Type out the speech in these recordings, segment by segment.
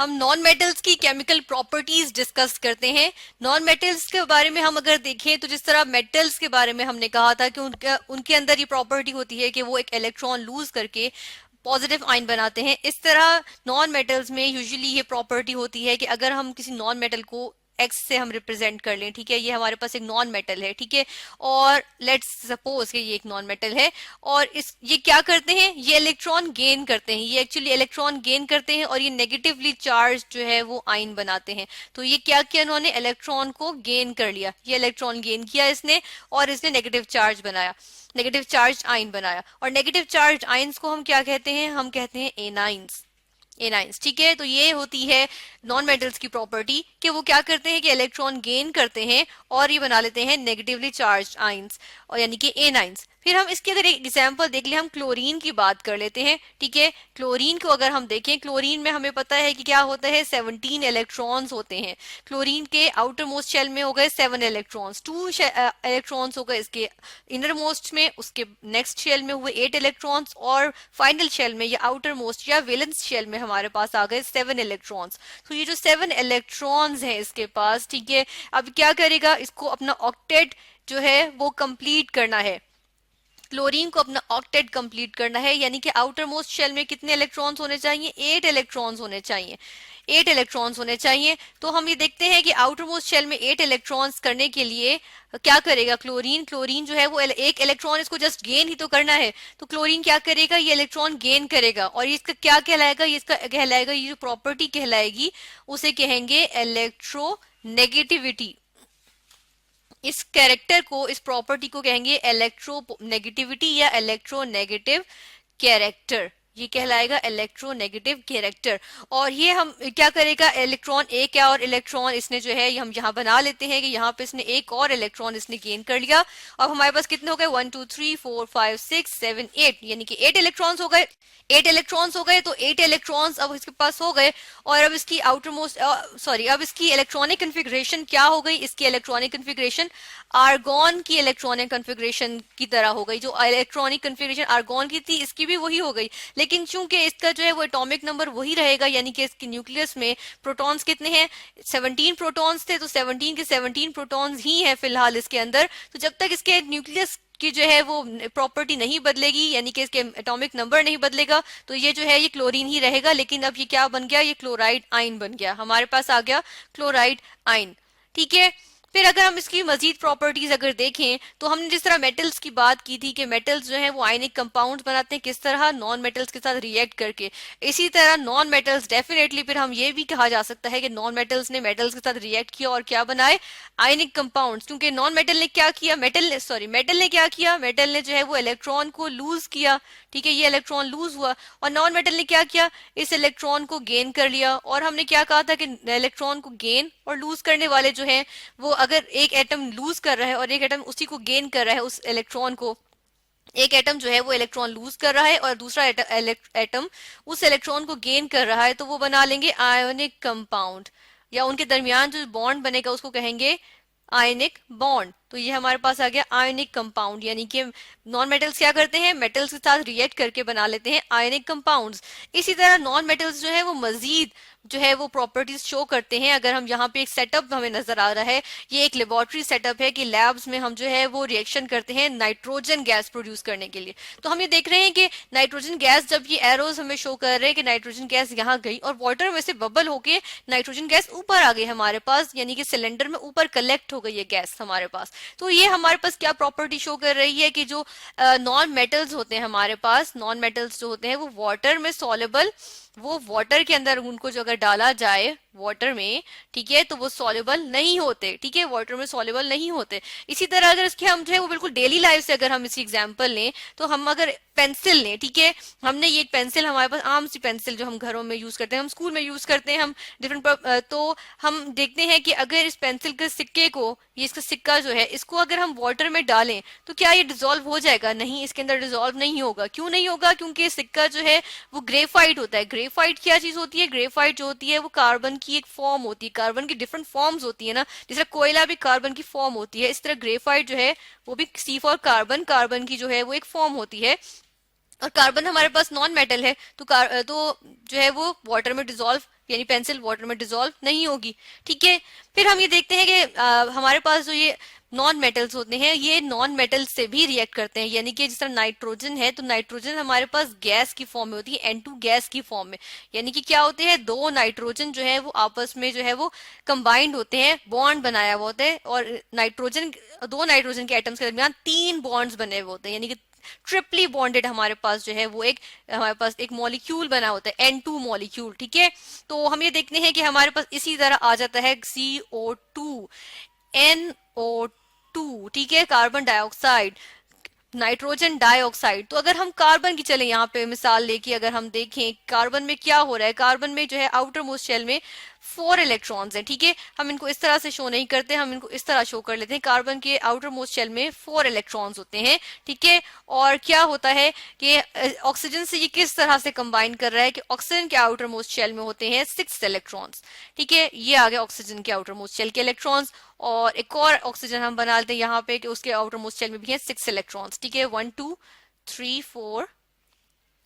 हम non metals की chemical properties discuss करते हैं। नॉन मेटल्स के बारे में हम अगर देखें तो जिस तरह मेटल्स के बारे में हमने कहा था कि उनके अंदर ये प्रॉपर्टी होती है कि वो एक इलेक्ट्रॉन लूज करके पॉजिटिव आयन बनाते हैं, इस तरह नॉन मेटल्स में यूजुअली ये प्रॉपर्टी होती है कि अगर हम किसी नॉन मेटल को एक्स से हम रिप्रेजेंट कर लें, ठीक है, ये हमारे पास एक नॉन मेटल है, ठीक है, और लेट्स सपोज कि ये एक नॉन मेटल है और इस ये क्या करते हैं, ये इलेक्ट्रॉन गेन करते हैं, ये एक्चुअली इलेक्ट्रॉन गेन करते हैं और ये नेगेटिवली चार्ज जो है वो आयन बनाते हैं। तो ये क्या किया इन्होंने, इलेक्ट्रॉन को गेन कर लिया, ये इलेक्ट्रॉन गेन किया इसने और इसने नेगेटिव चार्ज बनाया, नेगेटिव चार्ज आयन बनाया। और नेगेटिव चार्ज आयंस को हम क्या कहते हैं, हम कहते हैं एनाइंस, एनाइंस, ठीक है। तो ये होती है नॉन मेटल्स की प्रॉपर्टी कि वो क्या करते हैं कि इलेक्ट्रॉन गेन करते हैं और ये बना लेते हैं नेगेटिवली चार्ज आयंस और यानी कि एनाइंस। फिर हम इसके अगर एक एग्जांपल देख ले, हम क्लोरीन की बात कर लेते हैं, ठीक है। क्लोरीन को अगर हम देखें, क्लोरीन में हमें पता है कि क्या होता है, 17 इलेक्ट्रॉन्स होते हैं। क्लोरीन के आउटर मोस्ट शेल में हो गए 7 इलेक्ट्रॉन्स, 2 इलेक्ट्रॉन्स हो गए इसके इनर मोस्ट में, उसके नेक्स्ट शेल में हुए 8 इलेक्ट्रॉन्स और फाइनल शेल में या आउटर मोस्ट या वैलेंस शेल में हमारे पास आ गए 7 इलेक्ट्रॉन्स। तो ये जो 7 इलेक्ट्रॉन्स हैं इसके पास, ठीक है, अब क्या करेगा, इसको अपना ऑक्टेट जो है वो कंप्लीट करना है, क्लोरीन को अपना ऑक्टेट कंप्लीट करना है, यानी कि आउटर मोस्ट शेल में कितने इलेक्ट्रॉन्स होने चाहिए, 8 इलेक्ट्रॉन्स होने चाहिए, 8 इलेक्ट्रॉन्स होने चाहिए। तो हम ये देखते हैं कि आउटर मोस्ट शेल में 8 इलेक्ट्रॉन्स करने के लिए क्या करेगा क्लोरीन, क्लोरीन जो है वो एक इलेक्ट्रॉन इसको जस्ट गेन ही तो करना है, तो क्लोरीन क्या करेगा, ये इलेक्ट्रॉन गेन करेगा और इसका क्या कहलाएगा, ये इसका कहलाएगा, ये जो प्रॉपर्टी कहलाएगी उसे कहेंगे इलेक्ट्रोनेगेटिविटी। इस कैरेक्टर को, इस प्रॉपर्टी को कहेंगे इलेक्ट्रोनेगेटिविटी या इलेक्ट्रोनेगेटिव कैरेक्टर, ये कहलाएगा इलेक्ट्रोनेगेटिव कैरेक्टर। और ये हम क्या करेगा, इलेक्ट्रॉन एक या और इलेक्ट्रॉन इसने जो है हम यहाँ बना लेते हैं कि यहाँ पे इसने एक और इलेक्ट्रॉन इसने गेन कर लिया। अब हमारे पास कितने हो गए, 1 2 3 4 5 6 7 8, यानी कि 8 इलेक्ट्रॉन्स हो गए, 8 इलेक्ट्रॉन्स हो गए। तो 8 इलेक्ट्रॉन्स अब इसके पास हो गए और अब इसकी आउटर मोस्ट सॉरी अब इसकी इलेक्ट्रॉनिक कन्फिग्रेशन क्या हो गई, इसकी इलेक्ट्रॉनिक कन्फिग्रेशन आर्गॉन की इलेक्ट्रॉनिक कन्फिग्रेशन की तरह हो गई। जो इलेक्ट्रॉनिक कन्फिग्रेशन आर्गॉन की थी इसकी भी वही हो गई, लेकिन चूंकि इसका जो है वो एटॉमिक नंबर वही रहेगा, यानी कि इसके न्यूक्लियस में प्रोटॉन्स कितने हैं, 17 प्रोटॉन्स थे, तो 17 के 17 प्रोटॉन्स ही हैं फिलहाल इसके अंदर। तो जब तक इसके न्यूक्लियस की जो है वो प्रॉपर्टी नहीं बदलेगी, यानी कि इसके एटॉमिक नंबर नहीं बदलेगा, तो ये जो है ये क्लोरीन ही रहेगा। लेकिन अब ये क्या बन गया, ये क्लोराइड आयन बन गया, हमारे पास आ गया क्लोराइड आयन, ठीक है। फिर अगर हम इसकी मजीद प्रॉपर्टीज अगर देखें तो हमने जिस तरह मेटल्स की बात की थी कि मेटल्स जो है वो आयनिक कंपाउंड्स बनाते हैं, किस तरह, नॉन मेटल्स के साथ रिएक्ट करके। इसी तरह नॉन मेटल्स डेफिनेटली, फिर हम ये भी कहा जा सकता है कि नॉन मेटल्स ने मेटल्स के साथ रिएक्ट किया और क्या बनाए, आयनिक कंपाउंड्स। क्योंकि नॉन मेटल ने क्या किया, मेटल ने क्या किया, मेटल ने जो है वो इलेक्ट्रॉन को लूज किया, ठीक है, ये इलेक्ट्रॉन लूज हुआ और नॉन मेटल ने क्या किया, इस इलेक्ट्रॉन को गेन कर लिया। और हमने क्या कहा था कि इलेक्ट्रॉन को गेन और लूज करने वाले जो है वो, अगर एक एटम लूज कर रहा है और एक एटम उसी को गेन कर रहा है, उस इलेक्ट्रॉन को, एक एटम जो है वो इलेक्ट्रॉन लूज कर रहा है और दूसरा एटम उस इलेक्ट्रॉन को गेन कर रहा है, तो वो बना लेंगे आयोनिक कंपाउंड, या उनके दरमियान जो बॉन्ड बनेगा उसको कहेंगे आयनिक बॉन्ड। तो ये हमारे पास आ गया आयनिक कंपाउंड, यानी कि नॉन मेटल्स क्या करते हैं, मेटल्स के साथ रिएक्ट करके बना लेते हैं आयनिक कंपाउंड्स। इसी तरह नॉन मेटल्स जो है वो मजीद जो है वो प्रॉपर्टीज शो करते हैं। अगर हम यहाँ पे एक सेटअप हमें नजर आ रहा है, ये एक लेबोरेटरी सेटअप है कि लैब्स में हम जो है वो रिएक्शन करते हैं नाइट्रोजन गैस प्रोड्यूस करने के लिए। तो हम ये देख रहे हैं कि नाइट्रोजन गैस, जब ये एरोज हमें शो कर रहे हैं कि नाइट्रोजन गैस यहाँ गई और वाटर में से बबल होके नाइट्रोजन गैस ऊपर आ गई हमारे पास, यानी कि सिलेंडर में ऊपर कलेक्ट हो गई है गैस हमारे पास। तो ये हमारे पास क्या प्रॉपर्टी शो कर रही है कि जो नॉन मेटल्स होते हैं हमारे पास, नॉन मेटल्स जो होते हैं वो वाटर में सॉल्युबल, वो वाटर के अंदर उनको जो अगर डाला जाए वाटर में, ठीक है, तो वो सॉल्युबल नहीं होते, ठीक है, वाटर में सॉल्युबल नहीं होते। इसी तरह अगर इसके हम जो है वो बिल्कुल डेली लाइफ से अगर हम इसी एग्जांपल लें, तो हम अगर पेंसिल लें, ठीक है, हमने ये पेंसिल, हमारे पास आम सी पेंसिल जो हम घरों में यूज करते हैं, हम स्कूल में यूज करते हैं, हम डिफरेंट, तो हम देखते हैं कि अगर इस पेंसिल के सिक्के को, ये इसका सिक्का जो है, इसको अगर हम वाटर में डालें तो क्या ये डिजोल्व हो जाएगा, नहीं, इसके अंदर डिजोल्व नहीं होगा। क्यों नहीं होगा, क्योंकि सिक्का जो है वो ग्रेफाइट होता है। ग्रेफाइट क्या चीज होती है, ग्रेफाइट जो होती है वो कार्बन की एक फॉर्म होती है, कार्बन की डिफरेंट फॉर्म्स होती है ना, जैसे कोयला भी कार्बन की फॉर्म होती है, इस तरह ग्रेफाइट जो है वो भी सी फॉर कार्बन, कार्बन की जो है वो एक फॉर्म होती है। और कार्बन हमारे पास नॉन मेटल है, तो जो है वो वाटर में डिजोल्व यानी पेंसिल वाटर में डिसॉल्व नहीं होगी। ठीक है, फिर हम ये देखते हैं कि हमारे पास जो ये नॉन मेटल्स होते हैं ये नॉन मेटल्स से भी रिएक्ट करते हैं, यानी कि जिस तरह नाइट्रोजन है तो नाइट्रोजन हमारे पास गैस की फॉर्म में होती है, N2 गैस की फॉर्म में। यानी कि क्या होते हैं, दो नाइट्रोजन जो है वो आपस में जो है वो कंबाइंड होते हैं, बॉन्ड बनाया हुआ होता है, और नाइट्रोजन, दो नाइट्रोजन के एटम्स के दरमियान तीन बॉन्ड्स बने हुए होते हैं, यानी कि ट्रिपली बॉन्डेड हमारे पास जो है वो एक हमारे पास एक मॉलिक्यूल बना होता है, N2 मॉलिक्यूल। ठीक है, तो हम ये देखते हैं कि हमारे पास इसी तरह आ जाता है CO2, NO2, ठीक है, कार्बन डाइऑक्साइड, नाइट्रोजन डाइऑक्साइड। तो अगर हम कार्बन की चले यहाँ पे मिसाल लेके अगर हम देखें कार्बन में क्या हो रहा है, कार्बन में जो है आउटर मोस्ट शेल में 4 इलेक्ट्रॉन्स हैं। ठीक है, हम इनको इस तरह से शो नहीं करते, हम इनको इस तरह शो कर लेते हैं। कार्बन के आउटर मोस्ट शेल में 4 इलेक्ट्रॉन्स होते हैं। ठीक है, और क्या होता है कि ऑक्सीजन से ये किस तरह से कंबाइन कर रहा है कि ऑक्सीजन के आउटर मोस्ट शेल में होते हैं 6 इलेक्ट्रॉन्स। ठीक है, ये आ गया ऑक्सीजन के आउटर मोस्ट शेल के इलेक्ट्रॉन्स, और एक और ऑक्सीजन हम बना लेते हैं यहाँ पे कि उसके आउटर मोस्ट शेल में भी हैं 6 इलेक्ट्रॉन्स। ठीक है, 1 2 3 4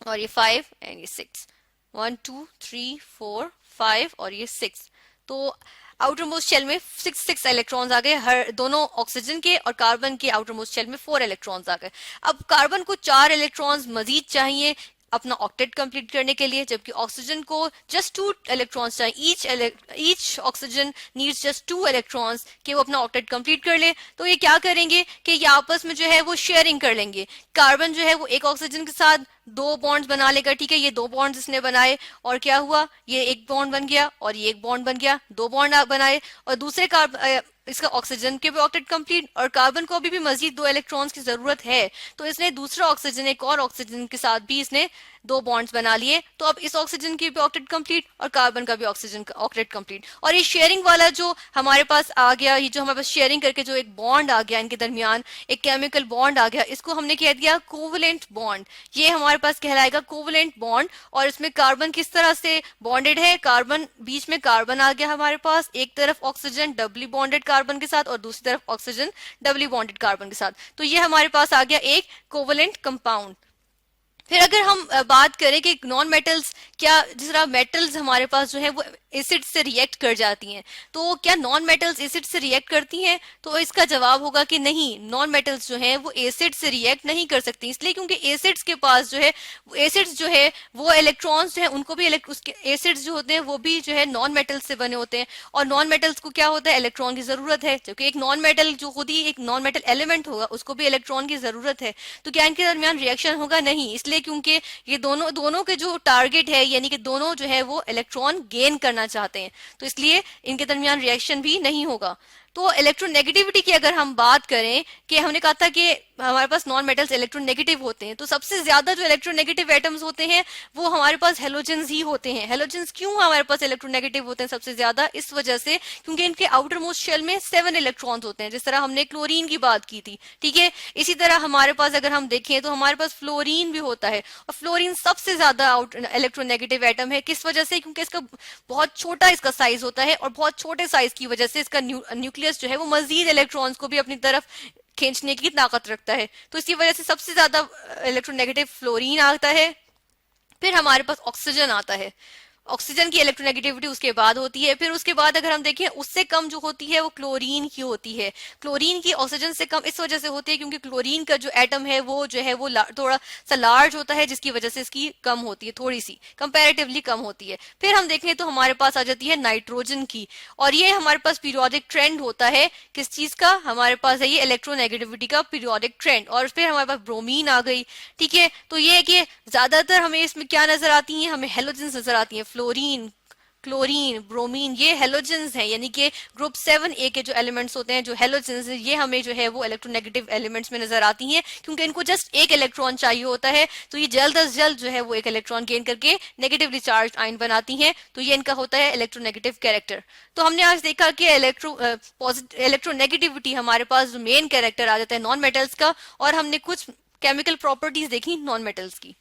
और ये 5 एंड ये 6, 1 2 3 4 5 और ये 6। तो आउटर मोस्ट शेल में 6 इलेक्ट्रॉन्स आ गए, हर दोनों ऑक्सीजन के, और कार्बन के आउटर मोस्ट शेल में 4 इलेक्ट्रॉन्स आ गए। अब कार्बन को 4 इलेक्ट्रॉन्स मजीद चाहिए अपना ऑक्टेट कंप्लीट करने के लिए, जबकि ऑक्सीजन को जस्ट 2 इलेक्ट्रॉन्स चाहिए, each oxygen needs just 2 electrons कि वो अपना ऑक्टेट कंप्लीट कर ले। तो ये क्या करेंगे कि ये आपस में जो है वो शेयरिंग कर लेंगे। कार्बन जो है वो एक ऑक्सीजन के साथ 2 बॉन्ड्स बना लेगा। ठीक है, ये 2 बॉन्ड्स इसने बनाए, और क्या हुआ, ये एक बॉन्ड बन गया और ये एक बॉन्ड बन गया, 2 बॉन्ड बनाए, और दूसरे इसका ऑक्सीजन के भी ऑक्टेट कंप्लीट, और कार्बन को अभी भी मजीद 2 इलेक्ट्रॉन्स की जरूरत है, तो इसने दूसरा ऑक्सीजन एक और ऑक्सीजन के साथ भी इसने 2 बॉन्ड्स बना लिए। तो अब इस ऑक्सीजन की भी ऑक्टेट कंप्लीट और कार्बन का भी ऑक्सीजन का ऑक्टेट कंप्लीट। और ये शेयरिंग वाला जो हमारे पास आ गया, ये जो हमारे पास शेयरिंग करके जो एक बॉन्ड आ गया इनके दरमियान, एक केमिकल बॉन्ड आ गया, इसको हमने कह दिया कोवलेंट बॉन्ड। ये हमारे पास कहलाएगा कोवलेंट बॉन्ड, और इसमें कार्बन किस तरह से बॉन्डेड है, कार्बन बीच में कार्बन आ गया हमारे पास, एक तरफ ऑक्सीजन डबली बॉन्डेड कार्बन के साथ और दूसरी तरफ ऑक्सीजन डबली बॉन्डेड कार्बन के साथ। तो ये हमारे पास आ गया एक कोवलेंट कंपाउंड। फिर अगर हम बात करें कि नॉन मेटल्स क्या, जिस तरह मेटल्स हमारे पास जो है वो एसिड से रिएक्ट कर जाती हैं, तो क्या नॉन मेटल्स एसिड से रिएक्ट करती हैं? तो इसका जवाब होगा कि नहीं, नॉन मेटल्स जो हैं वो एसिड से रिएक्ट नहीं कर सकती, इसलिए क्योंकि एसिड्स के पास जो है, एसिड्स जो है वो इलेक्ट्रॉन्स जो है उनको भी उसके एसिड्स जो होते हैं वो भी जो है नॉन मेटल्स से बने होते हैं, और नॉन मेटल्स को क्या होता है, इलेक्ट्रॉन की जरूरत है, क्योंकि एक नॉन मेटल जो खुद ही एक नॉन मेटल एलिमेंट होगा उसको भी इलेक्ट्रॉन की जरूरत है। तो क्या इनके दरमियान रिएक्शन होगा? नहीं, इसलिए क्योंकि ये दोनों के जो टारगेट है, यानी कि दोनों जो है वो इलेक्ट्रॉन गेन करना चाहते हैं, तो इसलिए इनके दरमियान रिएक्शन भी नहीं होगा। तो इलेक्ट्रोनेगेटिविटी की अगर हम बात करें कि हमने कहा था कि हमारे पास नॉन मेटल्स इलेक्ट्रोनेगेटिव होते हैं, तो सबसे ज्यादा जो इलेक्ट्रोनेगेटिव एटम्स होते हैं वो हमारे पास हेलोजेंस ही होते हैं। हेलोजेंस क्यों हमारे पास इलेक्ट्रोनेगेटिव होते हैं सबसे ज्यादा? इस वजह से क्योंकि इनके आउटर मोस्ट शेल में 7 इलेक्ट्रॉन्स होते हैं, जिस तरह हमने क्लोरीन की बात की थी। ठीक है, इसी तरह हमारे पास अगर हम देखें तो हमारे पास फ्लोरीन भी होता है, और फ्लोरीन सबसे ज्यादा इलेक्ट्रोनेगेटिव एटम है। किस वजह से? क्योंकि इसका बहुत छोटा इसका साइज होता है, और बहुत छोटे साइज की वजह से इसका न्यूक्लियस जो है वो मजीद इलेक्ट्रॉन्स को भी अपनी तरफ खींचने की ताकत रखता है, तो इसी वजह से सबसे ज्यादा इलेक्ट्रोनेगेटिव फ्लोरीन आता है। फिर हमारे पास ऑक्सीजन आता है, ऑक्सीजन की इलेक्ट्रोनेगेटिविटी उसके बाद होती है। फिर उसके बाद अगर हम देखें उससे कम जो होती है वो क्लोरीन की होती है। क्लोरीन की ऑक्सीजन से कम इस वजह से होती है क्योंकि क्लोरीन का जो एटम है वो जो है वो थोड़ा सा लार्ज होता है, जिसकी वजह से इसकी कम होती है, थोड़ी सी कंपैरेटिवली कम होती है। फिर हम देखें तो हमारे पास आ जाती है नाइट्रोजन की, और ये हमारे पास पीरियोडिक ट्रेंड होता है। किस चीज का? हमारे पास है ये इलेक्ट्रोनेगेटिविटी का पीरियोडिक ट्रेंड। और फिर हमारे पास ब्रोमीन आ गई। ठीक है, तो ये है कि ज्यादातर हमें इसमें क्या नजर आती है, हमें हेलोजेंस नजर आती है। फ्लोरीन, क्लोरीन, ब्रोमीन, ये हेलोजेंस हैं, यानी कि ग्रुप 7A के जो एलिमेंट्स होते हैं, जो हेलोजेंस, ये हमें जो है वो इलेक्ट्रोनेगेटिव एलिमेंट्स में नजर आती हैं, क्योंकि इनको जस्ट एक इलेक्ट्रॉन चाहिए होता है, तो ये जल्द अज जल्द जो है वो एक इलेक्ट्रॉन गेन करके नेगेटिवली चार्ज आयन बनाती हैं, तो ये इनका होता है इलेक्ट्रोनेगेटिव कैरेक्टर। तो हमने आज देखा कि इलेक्ट्रोनेगेटिविटी हमारे पास मेन कैरेक्टर आ जाता है नॉन मेटल्स का, और हमने कुछ केमिकल प्रॉपर्टीज देखी नॉन मेटल्स की।